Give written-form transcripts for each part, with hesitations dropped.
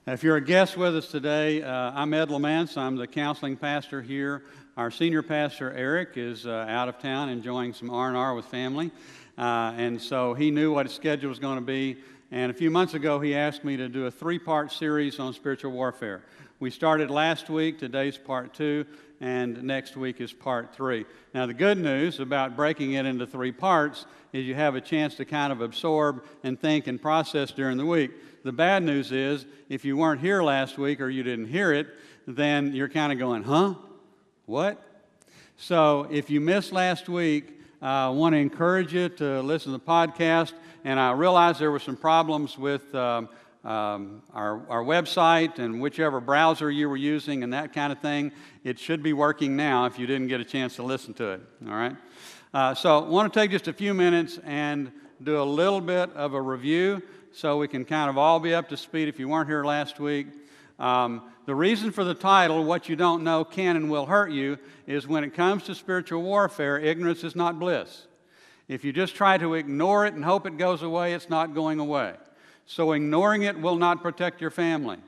If you're a guest with us today, I'm Ed Laymance. I'm the counseling pastor here. Our senior pastor, Eric, is out of town enjoying some R&R with family. And so he knew what his schedule was going to be. And a few months ago, he asked me to do a 3-part series on spiritual warfare. We started last week. Today's part 2, and next week is part 3. Now, the good news about breaking it into 3 parts is you have a chance to kind of absorb and think and process during the week. The bad news is, if you weren't here last week or you didn't hear it, then you're kind of going, huh? What? So if you missed last week, I want to encourage you to listen to the podcast. And I realized there were some problems with our website and whichever browser you were using and that kind of thing. It should be working now if you didn't get a chance to listen to it. All right? So I want to take just a few minutes and do a little bit of a review so we can kind of all be up to speed if you weren't here last week. The reason for the title, What You Don't Know Can and Will Hurt You, is when it comes to spiritual warfare, ignorance is not bliss. If you just try to ignore it and hope it goes away, it's not going away. So ignoring it will not protect your family.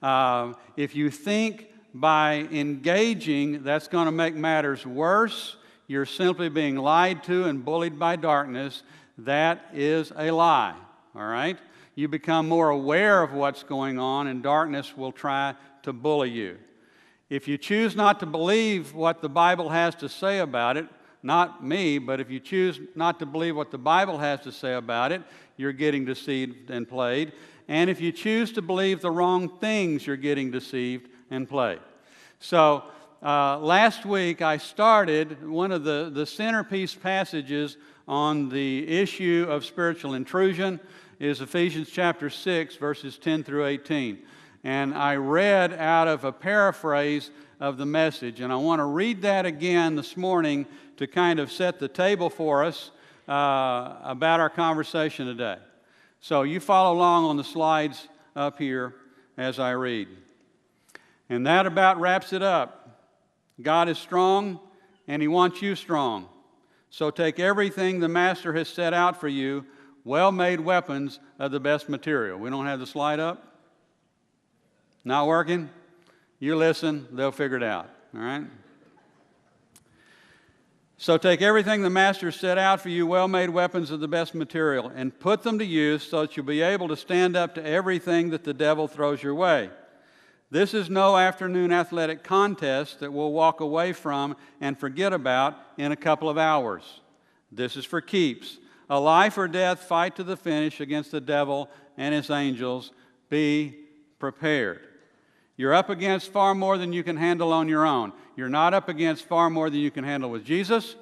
If you think by engaging that's going to make matters worse, you're simply being lied to and bullied by darkness. That is a lie. All right? You become more aware of what's going on, and darkness will try to bully you. If you choose not to believe what the Bible has to say about it, not me, but if you choose not to believe what the Bible has to say about it, you're getting deceived and played. And if you choose to believe the wrong things, you're getting deceived and played. So last week I started one of the centerpiece passages on the issue of spiritual intrusion is Ephesians chapter 6, verses 10 through 18. And I read out of a paraphrase of the message. And I want to read that again this morning to kind of set the table for us about our conversation today. So you follow along on the slides up here as I read. And that about wraps it up. God is strong, and He wants you strong. So take everything the Master has set out for you, well-made weapons of the best material. We don't have the slide up? Not working? You listen, they'll figure it out, all right? So take everything the Master set out for you, well-made weapons of the best material, and put them to use so that you'll be able to stand up to everything that the devil throws your way. This is no afternoon athletic contest that we'll walk away from and forget about in a couple of hours. This is for keeps. A life or death fight to the finish against the devil and his angels. Be prepared. You're up against far more than you can handle on your own. You're not up against far more than you can handle with Jesus,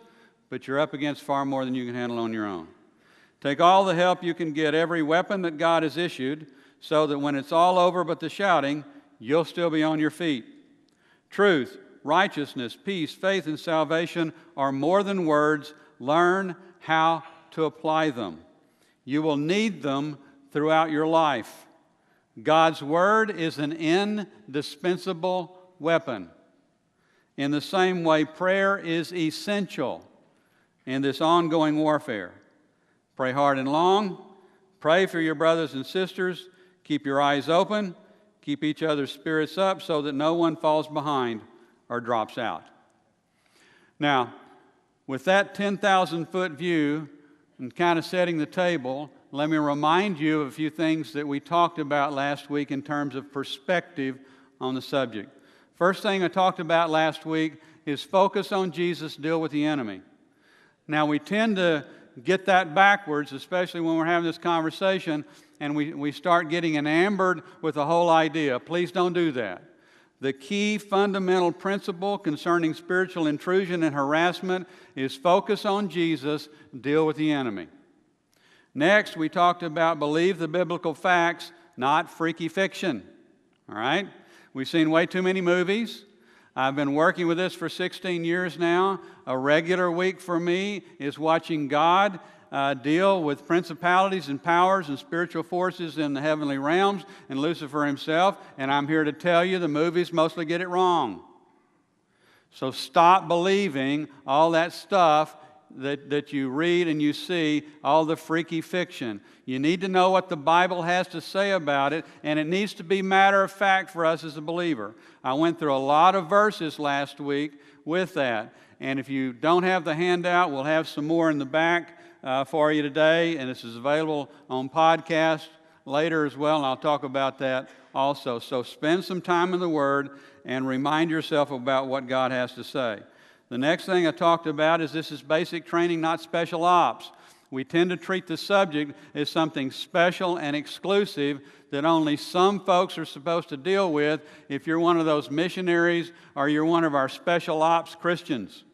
but you're up against far more than you can handle on your own. Take all the help you can get, every weapon that God has issued, so that when it's all over but the shouting, you'll still be on your feet. Truth, righteousness, peace, faith, and salvation are more than words. Learn how to apply them. You will need them throughout your life. God's Word is an indispensable weapon. In the same way, prayer is essential in this ongoing warfare. Pray hard and long. Pray for your brothers and sisters. Keep your eyes open. Keep each other's spirits up so that no one falls behind or drops out. Now, with that 10,000-foot view and kind of setting the table, let me remind you of a few things that we talked about last week in terms of perspective on the subject. First thing I talked about last week is focus on Jesus, deal with the enemy. Now, we tend to get that backwards, especially when we're having this conversation, and we start getting enamored with the whole idea. Please don't do that. The key fundamental principle concerning spiritual intrusion and harassment is focus on Jesus, deal with the enemy. Next, we talked about believe the biblical facts, not freaky fiction. All right? We've seen way too many movies. I've been working with this for 16 years now. A regular week for me is watching God deal with principalities and powers and spiritual forces in the heavenly realms and Lucifer himself. And I'm here to tell you the movies mostly get it wrong. So stop believing all that stuff that you read and you see all the freaky fiction. You need to know what the Bible has to say about it, and it needs to be matter of fact for us as a believer. I went through a lot of verses last week with that, and if you don't have the handout, we'll have some more in the back for you today, and this is available on podcast later as well, and I'll talk about that also. So spend some time in the Word and remind yourself about what God has to say. The next thing I talked about is this is basic training, not special ops. We tend to treat the subject as something special and exclusive that only some folks are supposed to deal with if you're one of those missionaries or you're one of our special ops Christians.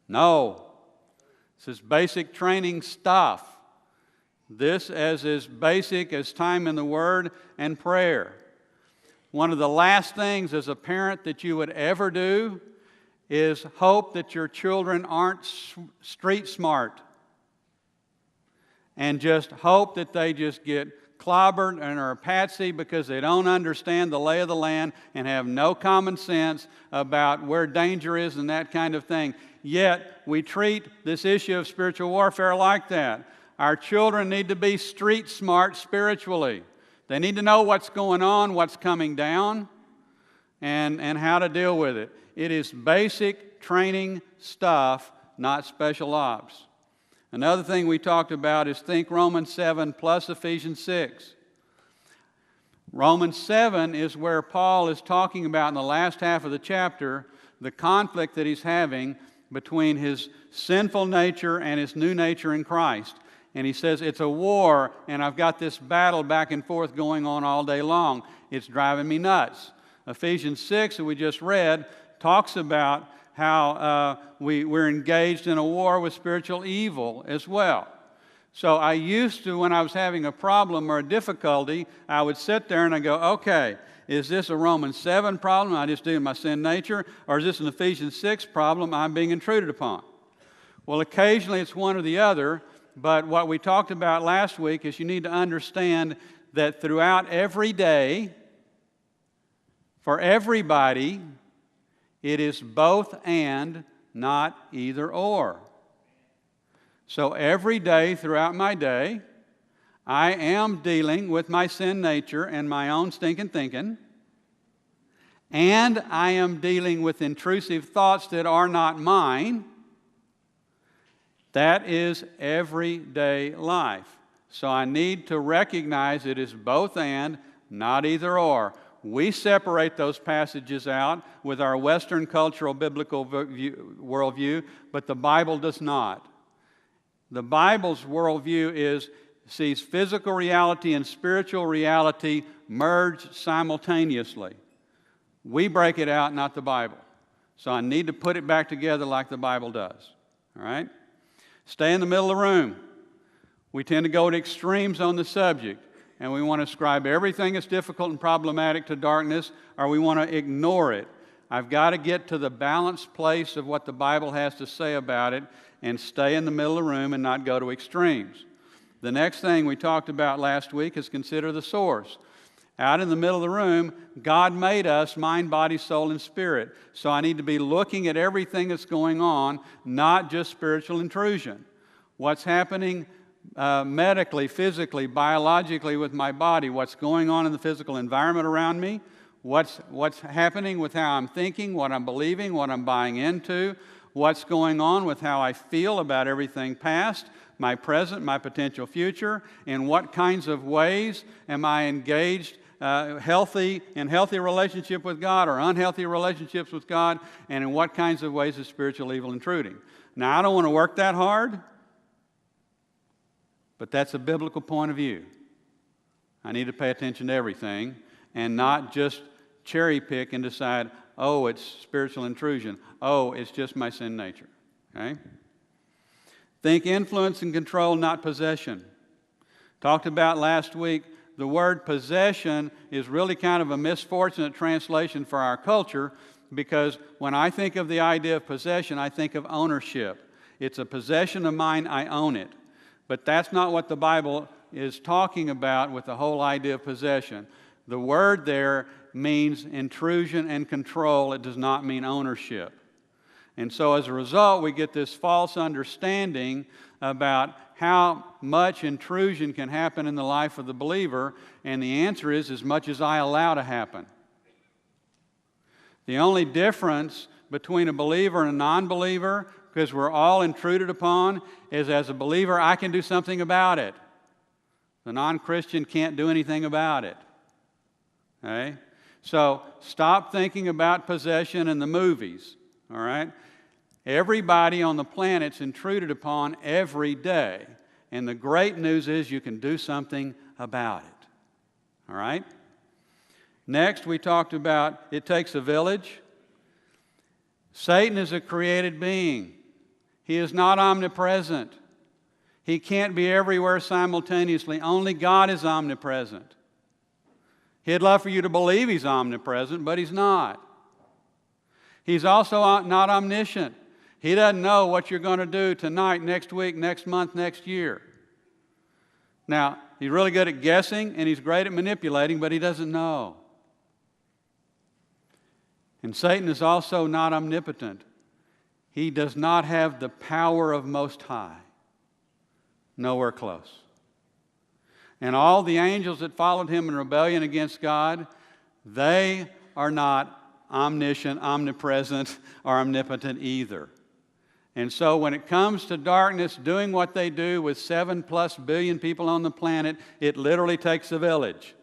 No. This is basic training stuff. This is as basic as time in the Word and prayer. One of the last things as a parent that you would ever do is hope that your children aren't street smart and just hope that they just get clobbered and are a patsy because they don't understand the lay of the land and have no common sense about where danger is and that kind of thing. Yet we treat this issue of spiritual warfare like that. Our children need to be street smart spiritually. They need to know what's going on, what's coming down, and how to deal with it. It is basic training stuff, not special ops. Another thing we talked about is think Romans 7 plus Ephesians 6. Romans 7 is where Paul is talking about in the last half of the chapter the conflict that he's having between his sinful nature and his new nature in Christ. And he says, it's a war, and I've got this battle back and forth going on all day long. It's driving me nuts. Ephesians 6, that we just read, talks about how we're engaged in a war with spiritual evil as well. So I used to, when I was having a problem or a difficulty, I would sit there and I go, okay, is this a Romans 7 problem I just do in my sin nature, or is this an Ephesians 6 problem I'm being intruded upon? Well, occasionally it's one or the other, but what we talked about last week is you need to understand that throughout every day, for everybody, it is both and, not either or. So every day throughout my day, I am dealing with my sin nature and my own stinking thinking, and I am dealing with intrusive thoughts that are not mine. That is everyday life. So I need to recognize it is both and, not either or. We separate those passages out with our Western cultural biblical worldview, but the Bible does not. The Bible's worldview sees physical reality and spiritual reality merged simultaneously. We break it out, not the Bible. So I need to put it back together like the Bible does. All right? Stay in the middle of the room. We tend to go to extremes on the subject, and we want to ascribe everything that's difficult and problematic to darkness, or we want to ignore it. I've got to get to the balanced place of what the Bible has to say about it and stay in the middle of the room and not go to extremes. The next thing we talked about last week is consider the source. Out in the middle of the room, God made us mind, body, soul, and spirit. So I need to be looking at everything that's going on, not just spiritual intrusion. What's happening medically, physically, biologically with my body, what's going on in the physical environment around me, what's happening with how I'm thinking, what I'm believing, what I'm buying into, what's going on with how I feel about everything past, my present, my potential future, in what kinds of ways am I engaged in healthy relationship with God or unhealthy relationships with God, and in what kinds of ways is spiritual evil intruding. Now, I don't want to work that hard, but that's a biblical point of view. I need to pay attention to everything and not just cherry pick and decide, oh, it's spiritual intrusion. Oh, it's just my sin nature. Okay? Think influence and control, not possession. Talked about last week, the word possession is really kind of a misfortunate translation for our culture, because when I think of the idea of possession, I think of ownership. It's a possession of mine, I own it. But that's not what the Bible is talking about with the whole idea of possession. The word there means intrusion and control. It does not mean ownership. And so as a result, we get this false understanding about how much intrusion can happen in the life of the believer, and the answer is as much as I allow to happen. The only difference between a believer and a non-believer, because we're all intruded upon, is as a believer I can do something about it. The non-Christian can't do anything about it. Okay? So stop thinking about possession in the movies. All right? Everybody on the planet's intruded upon every day. And the great news is you can do something about it. All right? Next, we talked about it takes a village. Satan is a created being. He is not omnipresent. He can't be everywhere simultaneously. Only God is omnipresent. He'd love for you to believe He's omnipresent, but He's not. He's also not omniscient. He doesn't know what you're going to do tonight, next week, next month, next year. Now, He's really good at guessing and He's great at manipulating, but He doesn't know. And Satan is also not omnipotent. He does not have the power of Most High. Nowhere close. And all the angels that followed him in rebellion against God, they are not omniscient, omnipresent, or omnipotent either. And so when it comes to darkness doing what they do with 7+ billion people on the planet, it literally takes a village.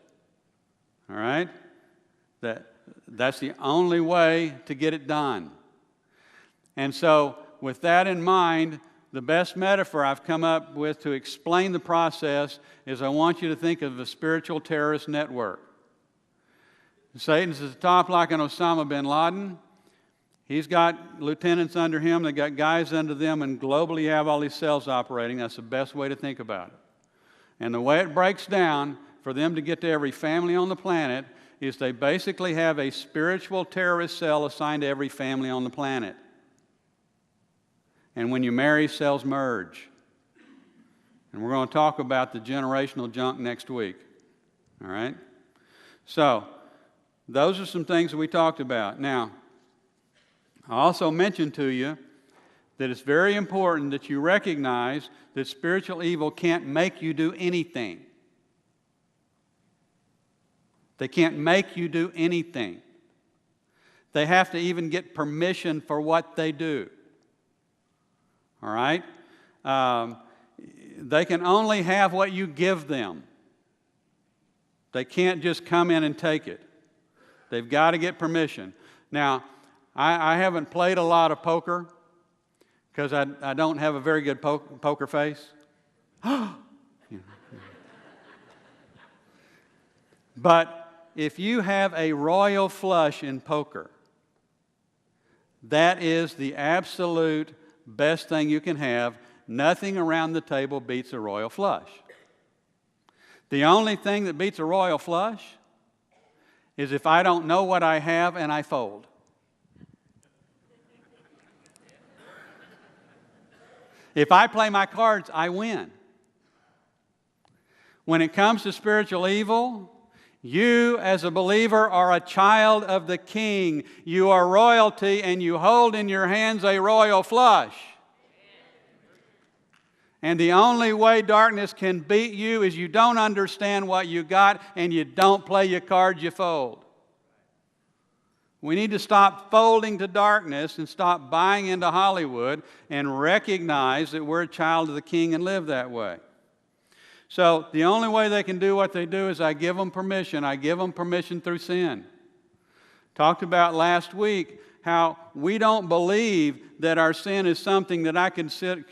All right? That's the only way to get it done. And so with that in mind, the best metaphor I've come up with to explain the process is I want you to think of a spiritual terrorist network. Satan's at the top like an Osama bin Laden. He's got lieutenants under him, they've got guys under them, and globally you have all these cells operating. That's the best way to think about it. And the way it breaks down for them to get to every family on the planet is they basically have a spiritual terrorist cell assigned to every family on the planet. And when you marry, cells merge. And we're going to talk about the generational junk next week. All right? So, those are some things that we talked about. Now, I also mentioned to you that it's very important that you recognize that spiritual evil can't make you do anything. They can't make you do anything. They have to even get permission for what they do. All right? They can only have what you give them. They can't just come in and take it. They've got to get permission. Now, I haven't played a lot of poker because I don't have a very good poker face. But if you have a royal flush in poker, that is the absolute best thing you can have. Nothing around the table beats a royal flush. The only thing that beats a royal flush is if I don't know what I have and I fold. If I play my cards, I win. When it comes to spiritual evil, you as a believer are a child of the King. You are royalty and you hold in your hands a royal flush. And the only way darkness can beat you is you don't understand what you got and you don't play your cards, you fold. We need to stop folding to darkness and stop buying into Hollywood and recognize that we're a child of the King and live that way. So the only way they can do what they do is I give them permission. I give them permission through sin. Talked about last week how we don't believe that our sin is something that I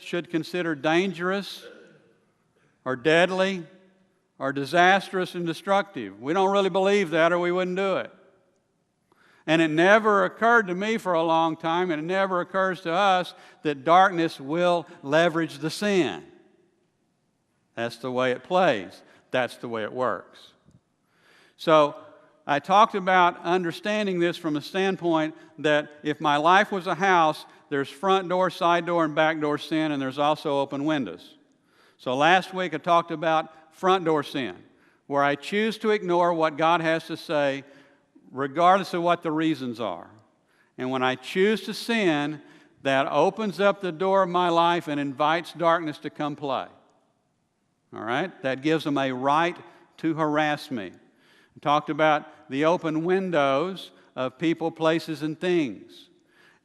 should consider dangerous or deadly or disastrous and destructive. We don't really believe that or we wouldn't do it. And it never occurred to me for a long time, and it never occurs to us that darkness will leverage the sin. That's the way it plays. That's the way it works. So I talked about understanding this from a standpoint that if my life was a house, there's front door, side door, and back door sin, and there's also open windows. So last week I talked about front door sin, where I choose to ignore what God has to say regardless of what the reasons are. And when I choose to sin, that opens up the door of my life and invites darkness to come play. All right? That gives them a right to harass me. We talked about the open windows of people, places, and things.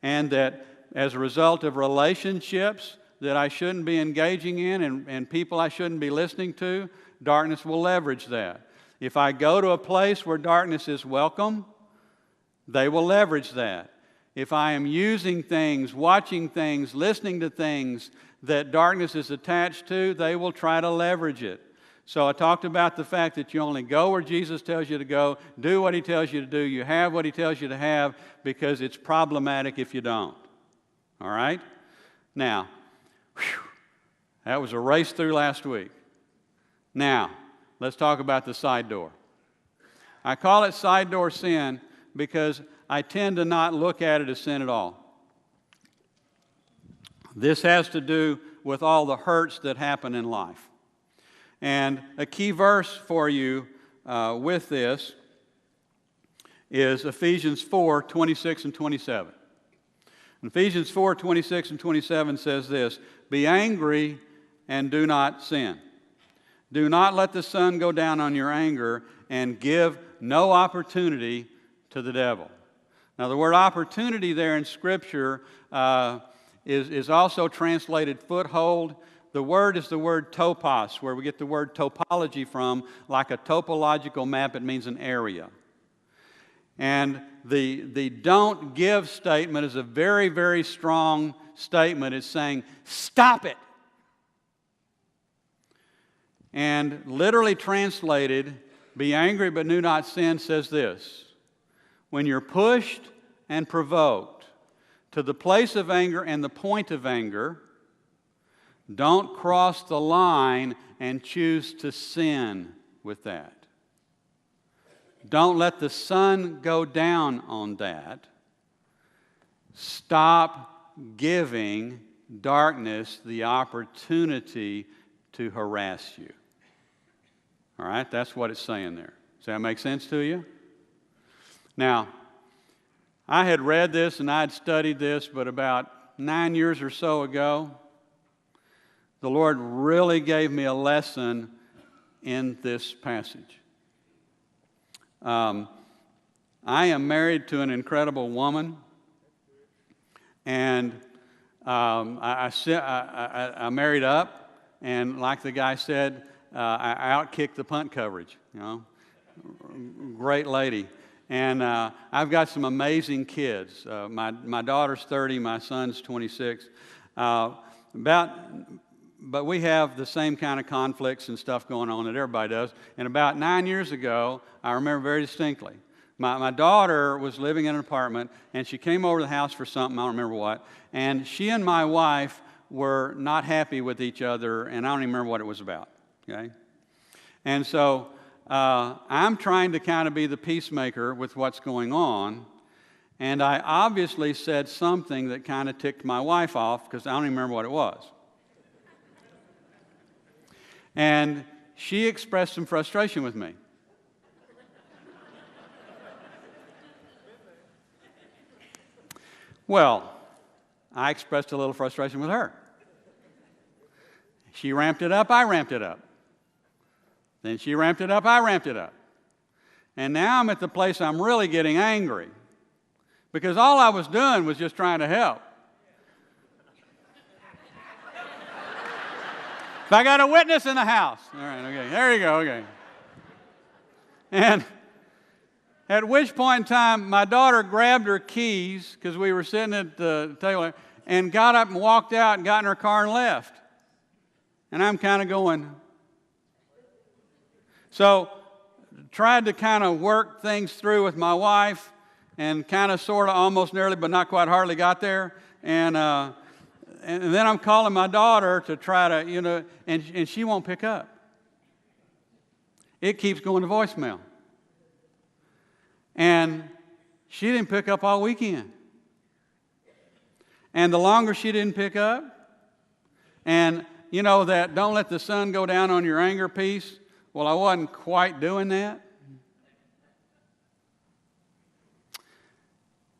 And that as a result of relationships that I shouldn't be engaging in and people I shouldn't be listening to, darkness will leverage that. If I go to a place where darkness is welcome, they will leverage that. If I am using things, watching things, listening to things that darkness is attached to, they will try to leverage it. So I talked about the fact that you only go where Jesus tells you to go, do what He tells you to do, you have what He tells you to have, because it's problematic if you don't. All right? Now, that was a race through last week. Now, let's talk about the side door. I call it side door sin because I tend to not look at it as sin at all. This has to do with all the hurts that happen in life. And a key verse for you with this is Ephesians 4, 26 and 27. Ephesians 4, 26 and 27 says this, "Be angry and do not sin. Do not let the sun go down on your anger, and give no opportunity to the devil." Now, the word opportunity there in Scripture is also translated foothold. The word is the word topos, where we get the word topology from. Like a topological map, it means an area. And the don't give statement is a very, very strong statement. It's saying, stop it. And literally translated, be angry but do not sin, says this: when you're pushed and provoked to the place of anger and the point of anger, don't cross the line and choose to sin with that. Don't let the sun go down on that. Stop giving darkness the opportunity to harass you. All right, that's what it's saying there. Does that make sense to you? Now, I had read this and I had studied this, but about 9 years or so ago, the Lord really gave me a lesson in this passage. I am married to an incredible woman, and I married up, and like the guy said, I outkicked the punt coverage. You know, great lady, and I've got some amazing kids. My daughter's 30, my son's 26. But we have the same kind of conflicts and stuff going on that everybody does. And about 9 years ago, I remember very distinctly, my daughter was living in an apartment, and she came over to the house for something, I don't remember what, and she and my wife were not happy with each other, and I don't even remember what it was about, okay? And so I'm trying to kind of be the peacemaker with what's going on, and I obviously said something that kind of ticked my wife off, because I don't even remember what it was. And she expressed some frustration with me. Well, I expressed a little frustration with her. She ramped it up, I ramped it up. Then she ramped it up, I ramped it up. And now I'm at the place I'm really getting angry, because all I was doing was just trying to help. If I got a witness in the house. All right, okay, there you go, okay. And at which point in time, my daughter grabbed her keys, because we were sitting at the table, and got up and walked out and got in her car and left. And I'm kind of going. So, tried to kind of work things through with my wife, and kind of, sort of, almost nearly, but not quite hardly got there. And then I'm calling my daughter to try to, and she won't pick up. It keeps going to voicemail. And she didn't pick up all weekend. And the longer she didn't pick up, and that don't let the sun go down on your anger piece, well, I wasn't quite doing that.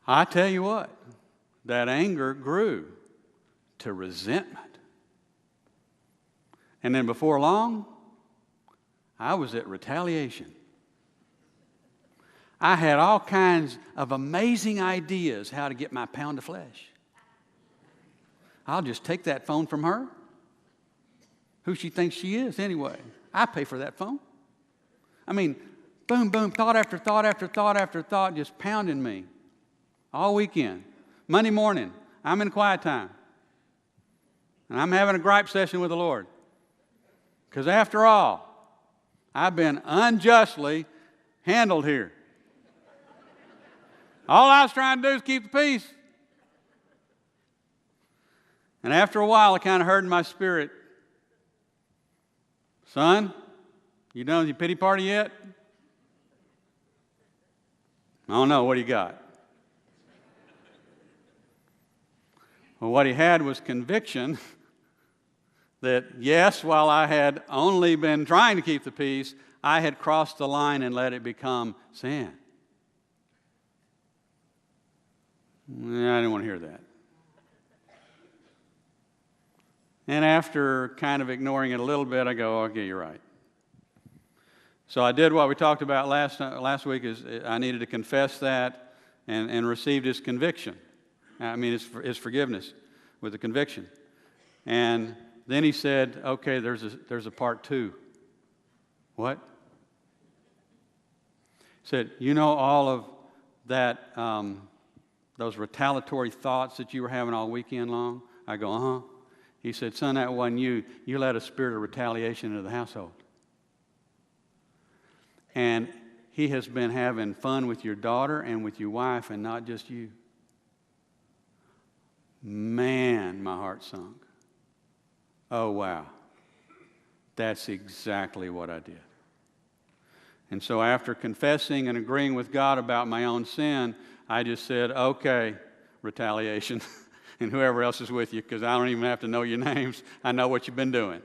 I tell you what, that anger grew to resentment. And then before long, I was at retaliation. I had all kinds of amazing ideas how to get my pound of flesh. I'll just take that phone from her. Who she thinks she is anyway. I pay for that phone. I mean, boom, boom, thought after thought after thought after thought just pounding me all weekend. Monday morning, I'm in quiet time. And I'm having a gripe session with the Lord. Because after all, I've been unjustly handled here. All I was trying to do is keep the peace. And after a while, I kind of heard in my spirit, son, you done with your pity party yet? I don't know. What do you got? Well, what he had was conviction that, yes, while I had only been trying to keep the peace, I had crossed the line and let it become sin. I didn't want to hear that. And after kind of ignoring it a little bit, I go, okay, you're right. So I did what we talked about last week, is I needed to confess that and received his conviction. I mean, his forgiveness with the conviction. And then he said, okay, there's a part two. What? He said, you know all of that, those retaliatory thoughts that you were having all weekend long? I go, uh-huh. He said, son, that wasn't you. You let a spirit of retaliation into the household. And he has been having fun with your daughter and with your wife and not just you. Man, my heart sunk. Oh, wow. That's exactly what I did. And so after confessing and agreeing with God about my own sin, I just said, okay, retaliation. And whoever else is with you, because I don't even have to know your names. I know what you've been doing.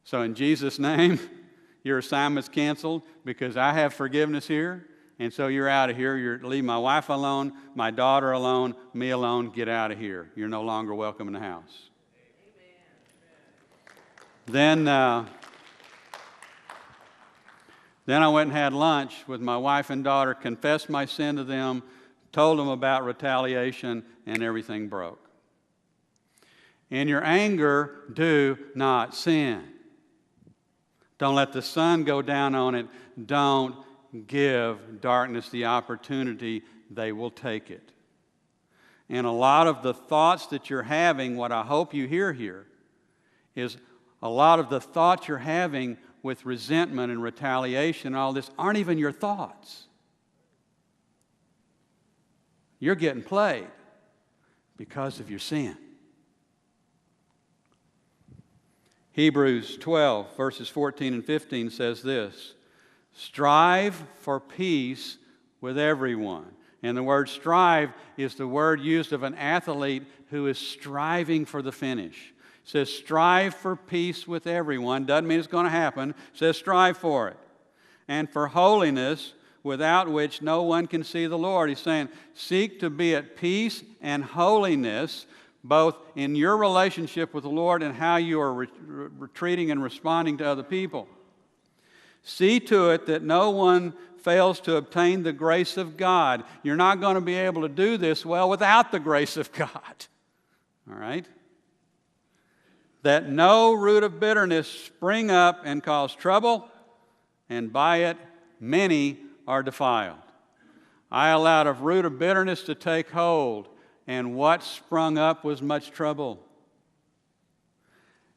So in Jesus' name, your assignment's canceled because I have forgiveness here. And so you're out of here. You're leave my wife alone, my daughter alone, me alone. Get out of here. You're no longer welcome in the house. Amen. Then I went and had lunch with my wife and daughter, confessed my sin to them, told them about retaliation, and everything broke. In your anger, do not sin. Don't let the sun go down on it. Don't give darkness the opportunity. They will take it. And a lot of the thoughts that you're having, what I hope you hear here, is a lot of the thoughts you're having with resentment and retaliation and all this aren't even your thoughts. You're getting played because of your sin. Hebrews 12, verses 14 and 15 says this, strive for peace with everyone. And the word strive is the word used of an athlete who is striving for the finish. It says strive for peace with everyone. Doesn't mean it's going to happen. It says strive for it. And for holiness, without which no one can see the Lord. He's saying, seek to be at peace and holiness, both in your relationship with the Lord and how you are treating and responding to other people. See to it that no one fails to obtain the grace of God. You're not going to be able to do this well without the grace of God. All right? That no root of bitterness spring up and cause trouble, and by it many are defiled. I allowed a root of bitterness to take hold, and what sprung up was much trouble.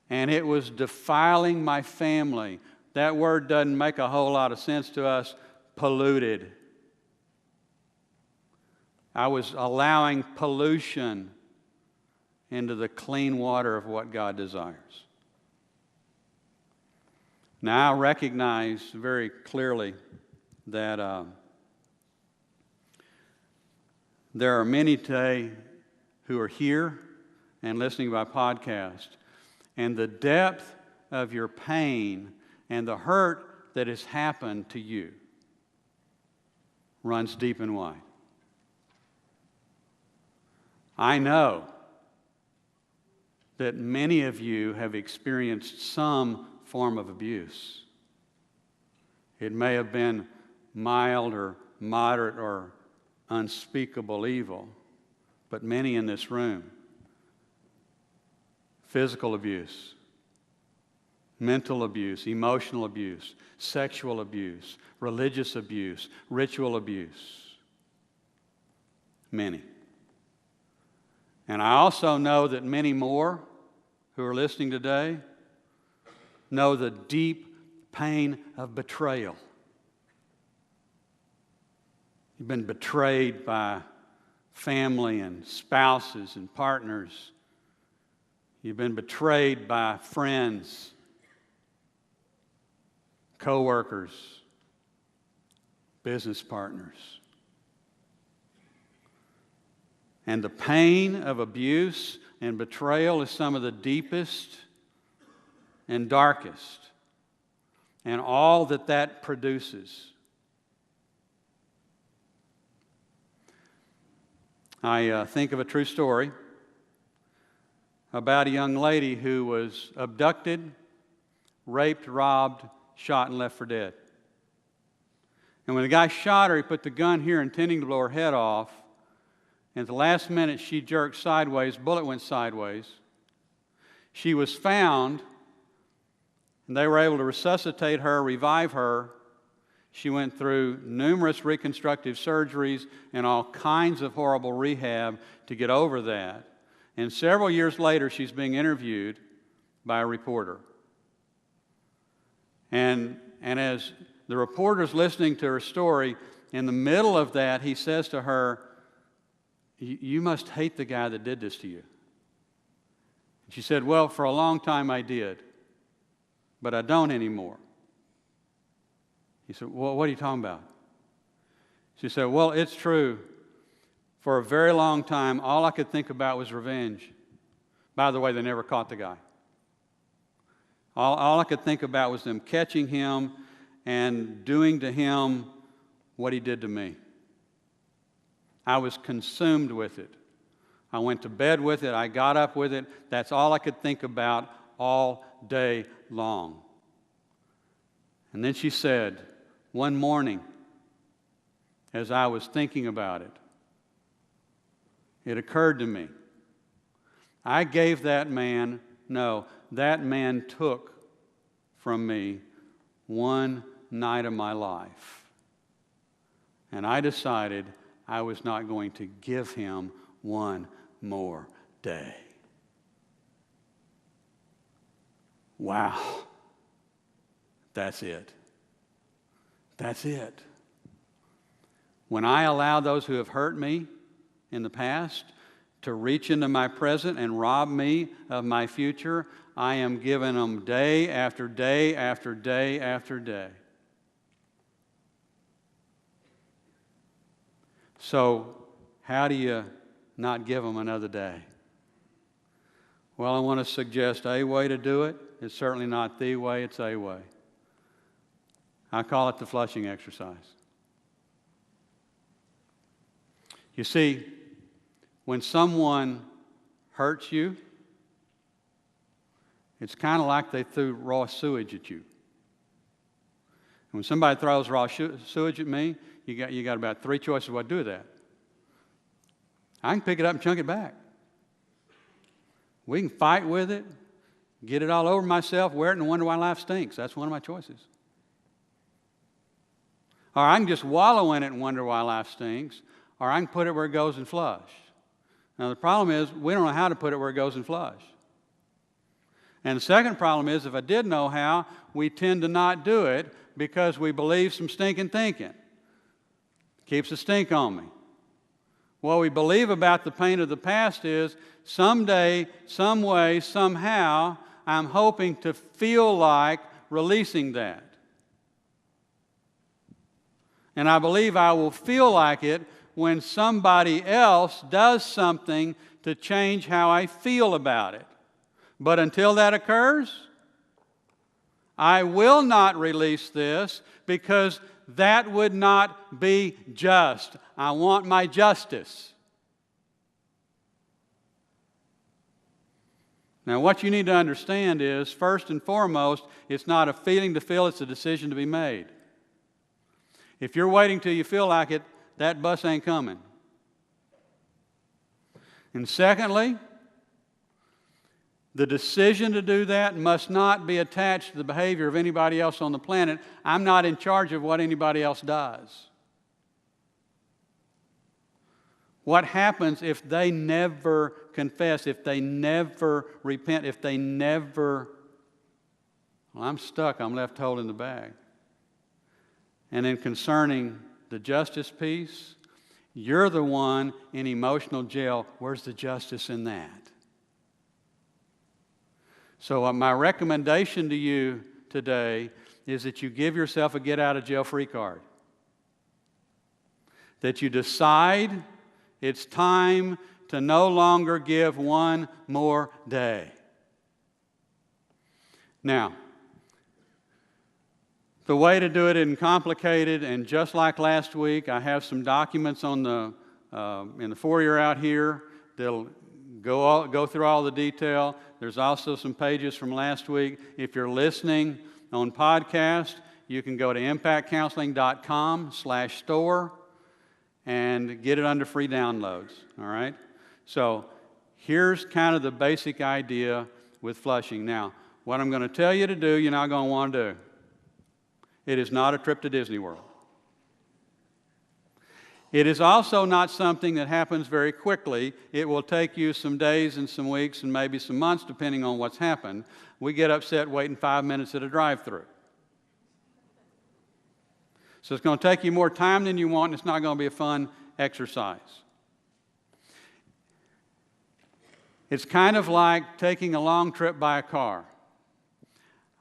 And it was defiling my family. That word doesn't make a whole lot of sense to us. Polluted. I was allowing pollution into the clean water of what God desires. Now I recognize very clearly that there are many today who are here and listening by podcast, and the depth of your pain and the hurt that has happened to you runs deep and wide. I know that many of you have experienced some form of abuse. It may have been mild or moderate or unspeakable evil, but many in this room. Physical abuse, mental abuse, emotional abuse, sexual abuse, religious abuse, ritual abuse. Many. And I also know that many more who are listening today know the deep pain of betrayal. You've been betrayed by family and spouses and partners. You've been betrayed by friends, co-workers, business partners. And the pain of abuse and betrayal is some of the deepest and darkest, and all that that produces. I think of a true story about a young lady who was abducted, raped, robbed, shot, and left for dead. And when the guy shot her, he put the gun here intending to blow her head off. And at the last minute, she jerked sideways, bullet went sideways. She was found, and they were able to resuscitate her, revive her. She went through numerous reconstructive surgeries and all kinds of horrible rehab to get over that. And several years later, she's being interviewed by a reporter. And as the reporter's listening to her story, in the middle of that, he says to her, "You must hate the guy that did this to you." She said, "Well, for a long time I did, but I don't anymore." He said, "Well, what are you talking about?" She said, "Well, it's true. For a very long time, all I could think about was revenge." By the way, they never caught the guy. All I could think about was them catching him and doing to him what he did to me. I was consumed with it. I went to bed with it. I got up with it. That's all I could think about all day long. And then she said, one morning, as I was thinking about it, it occurred to me, I gave that man took from me one night of my life. And I decided I was not going to give him one more day. Wow. That's it. That's it. When I allow those who have hurt me in the past to reach into my present and rob me of my future, I am giving them day after day after day after day. So, how do you not give them another day? Well, I want to suggest a way to do it. It's certainly not the way, it's a way. I call it the flushing exercise. You see, when someone hurts you, it's kind of like they threw raw sewage at you. And when somebody throws raw sewage at me, you got about three choices what to do with that. I can pick it up and chunk it back. We can fight with it, get it all over myself, wear it, and wonder why life stinks. That's one of my choices. Or I can just wallow in it and wonder why life stinks, or I can put it where it goes and flush. Now, the problem is we don't know how to put it where it goes and flush. And the second problem is if I did know how, we tend to not do it because we believe some stinking thinking. Keeps the stink on me. What we believe about the pain of the past is someday, some way, somehow, I'm hoping to feel like releasing that. And I believe I will feel like it when somebody else does something to change how I feel about it. But until that occurs, I will not release this because that would not be just. I want my justice. Now, what you need to understand is, first and foremost, it's not a feeling to feel, it's a decision to be made. If you're waiting till you feel like it, that bus ain't coming. And secondly, the decision to do that must not be attached to the behavior of anybody else on the planet. I'm not in charge of what anybody else does. What happens if they never confess, if they never repent, if they never, well, I'm stuck, I'm left holding the bag. And then concerning the justice piece, you're the one in emotional jail. Where's the justice in that? So my recommendation to you today is that you give yourself a get-out-of-jail-free card. That you decide it's time to no longer give one more day. Now, the way to do it isn't complicated, and just like last week, I have some documents on in the foyer out here that'll go through all the detail. There's also some pages from last week. If you're listening on podcast, you can go to impactcounseling.com/store and get it under free downloads, all right? So here's kind of the basic idea with flushing. Now, what I'm going to tell you to do, you're not going to want to do. It is not a trip to Disney World. It is also not something that happens very quickly. It will take you some days and some weeks and maybe some months, depending on what's happened. We get upset waiting 5 minutes at a drive-thru. So it's going to take you more time than you want, and it's not going to be a fun exercise. It's kind of like taking a long trip by a car.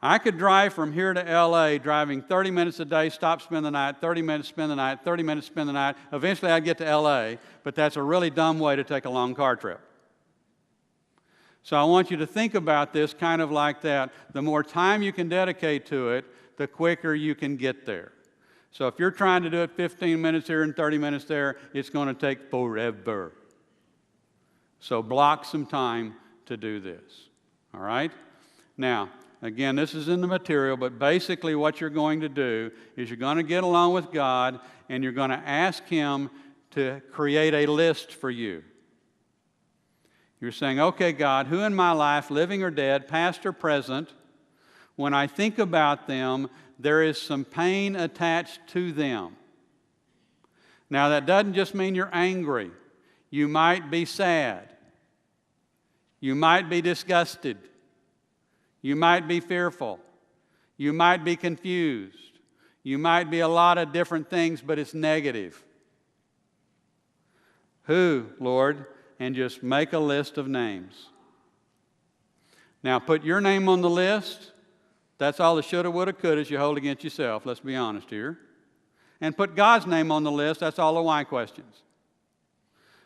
I could drive from here to L.A. driving 30 minutes a day, stop, spend the night, 30 minutes, spend the night, 30 minutes, spend the night. Eventually I'd get to L.A., but that's a really dumb way to take a long car trip. So I want you to think about this kind of like that. The more time you can dedicate to it, the quicker you can get there. So if you're trying to do it 15 minutes here and 30 minutes there, it's going to take forever. So block some time to do this. All right? Now, again, this is in the material, but basically what you're going to do is you're going to get along with God and you're going to ask Him to create a list for you. You're saying, okay, God, who in my life, living or dead, past or present, when I think about them, there is some pain attached to them. Now, that doesn't just mean you're angry. You might be sad. You might be disgusted. You might be fearful. You might be confused. You might be a lot of different things, but it's negative. Who, Lord? And just make a list of names. Now, put your name on the list. That's all the shoulda, woulda, couldas you hold against yourself. Let's be honest here. And put God's name on the list. That's all the why questions.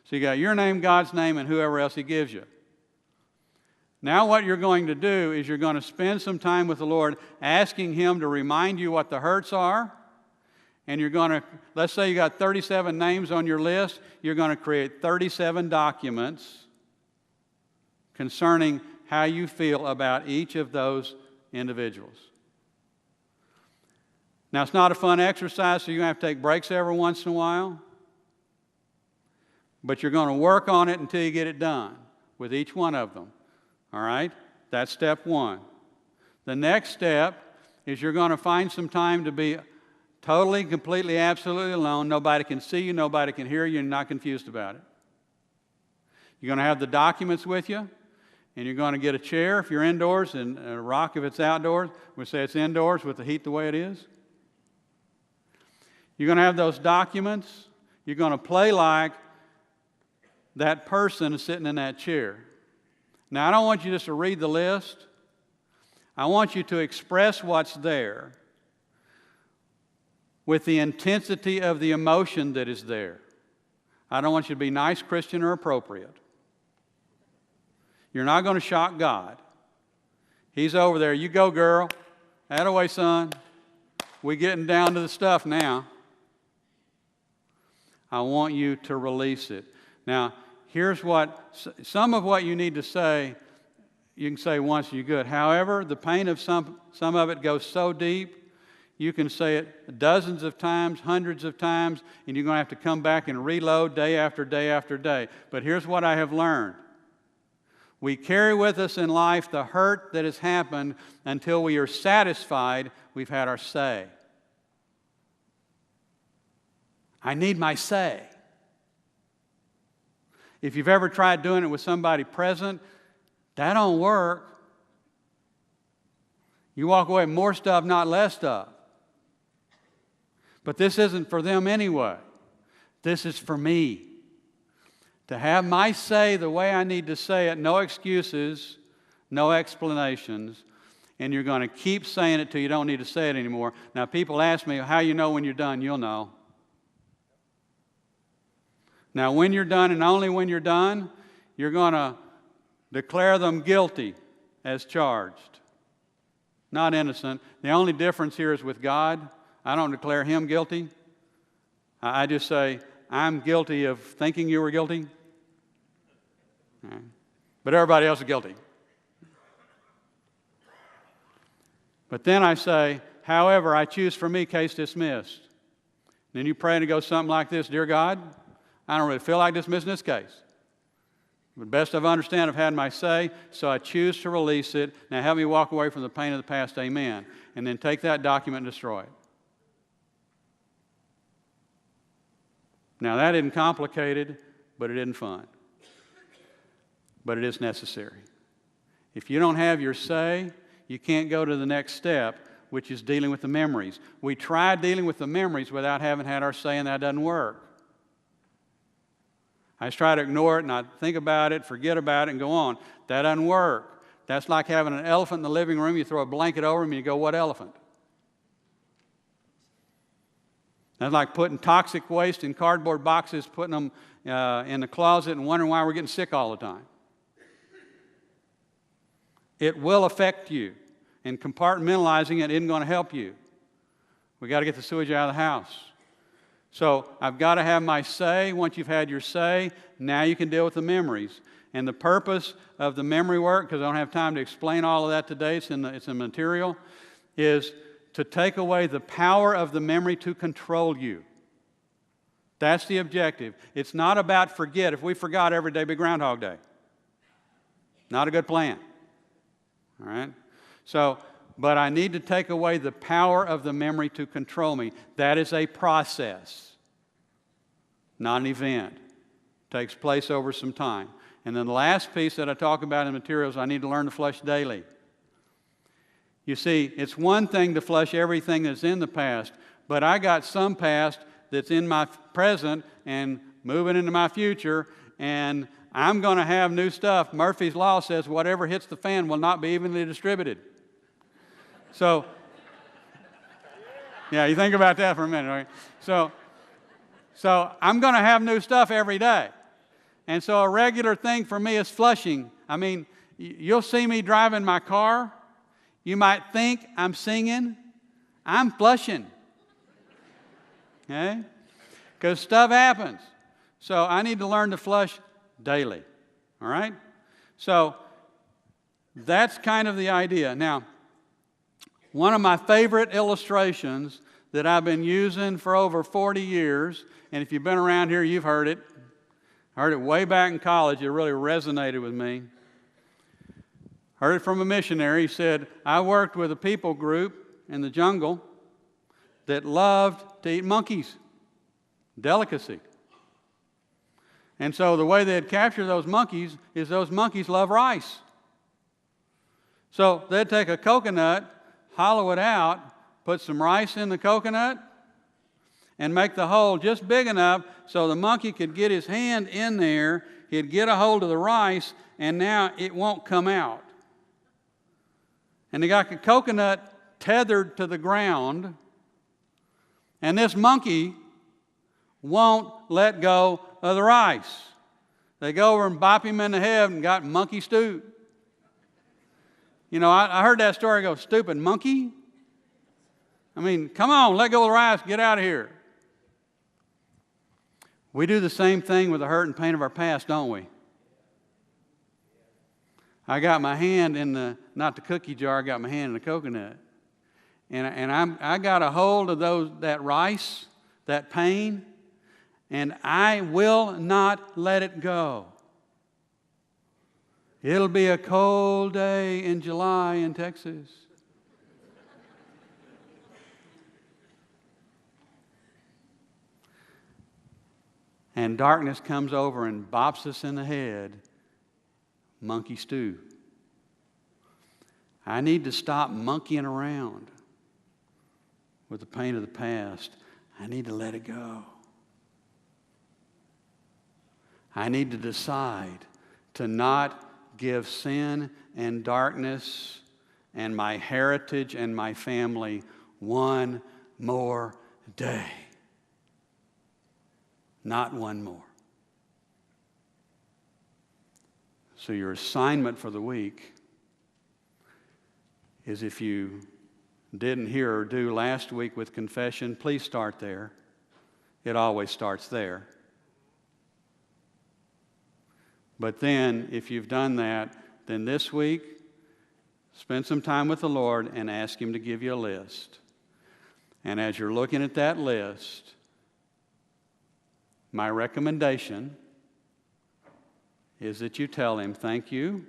So you got your name, God's name, and whoever else He gives you. Now what you're going to do is you're going to spend some time with the Lord asking Him to remind you what the hurts are. And you're going to, let's say you got 37 names on your list, you're going to create 37 documents concerning how you feel about each of those individuals. Now, it's not a fun exercise, so you're going to have to take breaks every once in a while. But you're going to work on it until you get it done with each one of them. All right? That's step one. The next step is you're going to find some time to be totally, completely, absolutely alone. Nobody can see you, nobody can hear you, and you're not confused about it. You're going to have the documents with you, and you're going to get a chair if you're indoors and a rock if it's outdoors. We say it's indoors with the heat the way it is. You're going to have those documents. You're going to play like that person is sitting in that chair. Now, I don't want you just to read the list. I want you to express what's there with the intensity of the emotion that is there. I don't want you to be nice, Christian, or appropriate. You're not going to shock God. He's over there. You go, girl. Attaway, son. We're getting down to the stuff now. I want you to release it. Now, here's some of what you need to say you can say once you're good. However, the pain of some of it goes so deep, you can say it dozens of times, hundreds of times, and you're going to have to come back and reload day after day after day. But here's what I have learned. We carry with us in life the hurt that has happened until we are satisfied we've had our say. I need my say. If you've ever tried doing it with somebody present, that don't work. You walk away with more stuff, not less stuff. But this isn't for them anyway. This is for me. To have my say the way I need to say it, no excuses, no explanations, and you're going to keep saying it till you don't need to say it anymore. Now, people ask me, how you know when you're done? You'll know. Now, when you're done, and only when you're done, you're going to declare them guilty as charged, not innocent. The only difference here is with God. I don't declare him guilty. I just say, I'm guilty of thinking you were guilty. Right. But everybody else is guilty. But then I say, however, I choose for me, case dismissed. Then you pray and it goes something like this: Dear God, I don't really feel like dismissing this case. But best I've understand, I've had my say, so I choose to release it. Now help me walk away from the pain of the past, amen. And then take that document and destroy it. Now that isn't complicated, but it isn't fun. But it is necessary. If you don't have your say, you can't go to the next step, which is dealing with the memories. We try dealing with the memories without having had our say, and that doesn't work. I just try to ignore it, and I think about it, forget about it, and go on. That doesn't work. That's like having an elephant in the living room. You throw a blanket over him, and you go, what elephant? That's like putting toxic waste in cardboard boxes, putting them in the closet, and wondering why we're getting sick all the time. It will affect you, and compartmentalizing it isn't going to help you. We've got to get the sewage out of the house. So I've got to have my say. Once you've had your say, now you can deal with the memories. And the purpose of the memory work, because I don't have time to explain all of that today, it's in the material, is to take away the power of the memory to control you. That's the objective. It's not about forget. If we forgot, every day be Groundhog Day. Not a good plan. All right? So, but I need to take away the power of the memory to control me. That is a process, not an event. It takes place over some time. And then the last piece that I talk about in materials, I need to learn to flush daily. You see, it's one thing to flush everything that's in the past, but I got some past that's in my present and moving into my future, and I'm going to have new stuff. Murphy's Law says whatever hits the fan will not be evenly distributed. So, yeah, you think about that for a minute. Right? So I'm going to have new stuff every day. And so a regular thing for me is flushing. I mean, you'll see me driving my car. You might think I'm singing. I'm flushing. Okay? Because stuff happens. So I need to learn to flush daily. All right? So that's kind of the idea. Now, one of my favorite illustrations that I've been using for over 40 years, and if you've been around here, you've heard it. I heard it way back in college. It really resonated with me. Heard it from a missionary. He said, I worked with a people group in the jungle that loved to eat monkeys. Delicacy. And so the way they'd capture those monkeys is those monkeys love rice. So they'd take a coconut, hollow it out, put some rice in the coconut, and make the hole just big enough so the monkey could get his hand in there, he'd get a hold of the rice, and now it won't come out. And they got the coconut tethered to the ground, and this monkey won't let go of the rice. They go over and bop him in the head and got monkey stew. You know, I heard that story go, stupid monkey? I mean, come on, let go of the rice, get out of here. We do the same thing with the hurt and pain of our past, don't we? I got my hand in not the cookie jar, I got my hand in the coconut. And I got a hold of that rice, that pain, and I will not let it go. It'll be a cold day in July in Texas. And darkness comes over and bops us in the head. Monkey stew. I need to stop monkeying around with the pain of the past. I need to let it go. I need to decide to not give sin and darkness and my heritage and my family one more day. Not one more. So your assignment for the week is, if you didn't hear or do last week with confession, please start there. It always starts there. But then, if you've done that, then this week, spend some time with the Lord and ask Him to give you a list. And as you're looking at that list, my recommendation is that you tell Him, thank you.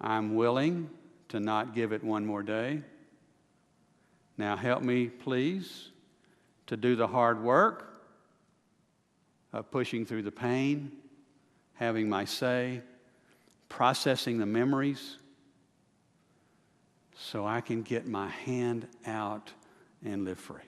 I'm willing to not give it one more day. Now help me, please, to do the hard work of pushing through the pain, having my say, processing the memories, so I can get my hand out and live free.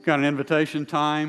Got an invitation time.